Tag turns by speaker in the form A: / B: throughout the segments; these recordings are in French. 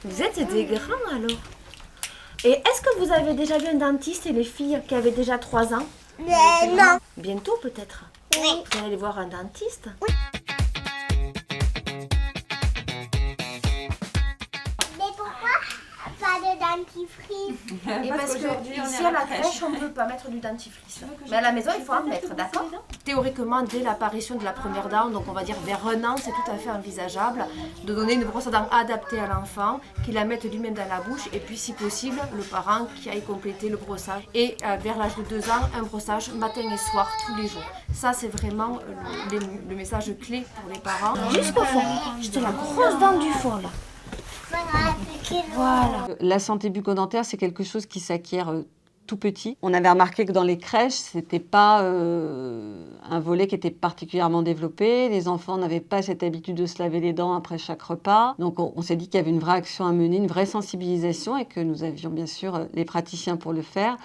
A: Vous êtes des grands alors. Et est-ce que vous avez déjà vu un dentiste et les filles qui avaient déjà 3 ans?
B: Non.
A: Bientôt peut-être.
B: Oui.
A: Vous allez aller voir un dentiste?
B: Mais pourquoi pas de dentifrice?
A: Et parce que ici à la crèche, on ne peut pas mettre du dentifrice. Mais à la maison, il faut en mettre, d'accord? Théoriquement, dès l'apparition de la première dent, donc on va dire vers 1 an, c'est tout à fait envisageable de donner une brosse à dents adaptée à l'enfant, qu'il la mette lui-même dans la bouche, et puis si possible, le parent qui aille compléter le brossage. Et vers l'âge de 2 ans, un brossage matin et soir, tous les jours. Ça, c'est vraiment le message clé pour les parents. Jusqu'au fond, c'était la grosse dent du fond là. Voilà.
C: La santé bucco-dentaire, c'est quelque chose qui s'acquiert tout petit. On avait remarqué que dans les crèches, c'était pas un volet qui était particulièrement développé. Les enfants n'avaient pas cette habitude de se laver les dents après chaque repas. Donc on s'est dit qu'il y avait une vraie action à mener, une vraie sensibilisation et que nous avions bien sûr les praticiens pour le faire,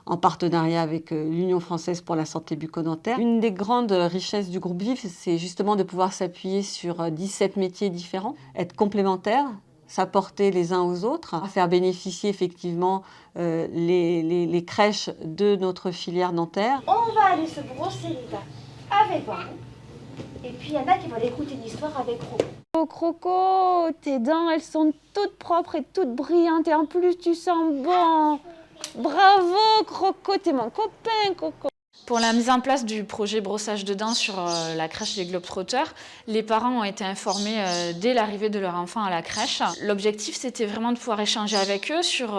C: en partenariat avec l'Union française pour la santé bucco-dentaire. Une des grandes richesses du groupe VIF, c'est justement de pouvoir s'appuyer sur 17 métiers différents, être complémentaires, s'apporter les uns aux autres, faire bénéficier effectivement les crèches de notre filière dentaire.
A: On va aller se brosser les dents avec moi. Et puis il y en a qui vont aller écouter l'histoire avec Croco.
D: Oh Croco, tes dents elles sont toutes propres et toutes brillantes et en plus tu sens bon. Bravo Croco, t'es mon copain Coco.
E: Pour la mise en place du projet brossage de dents sur la crèche des Globetrotters, les parents ont été informés dès l'arrivée de leur enfant à la crèche. L'objectif, c'était vraiment de pouvoir échanger avec eux sur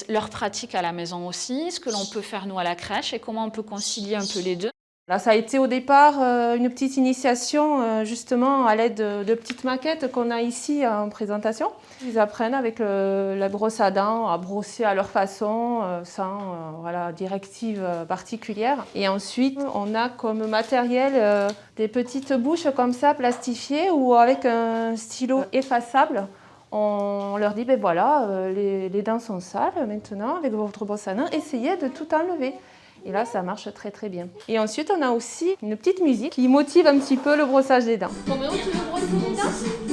E: leur pratique à la maison aussi, ce que l'on peut faire nous à la crèche et comment on peut concilier un peu les deux.
F: Là, ça a été au départ une petite initiation justement à l'aide de petites maquettes qu'on a ici en présentation. Ils apprennent avec la brosse à dents à brosser à leur façon, sans directive particulière. Et ensuite, on a comme matériel des petites bouches comme ça, plastifiées, ou avec un stylo effaçable. On leur dit, ben voilà, les dents sont sales maintenant, avec votre brosse à dents, essayez de tout enlever. Et là, ça marche très très bien. Et ensuite, on a aussi une petite musique qui motive un petit peu le brossage des dents. Comment tu veux brosser les dents ?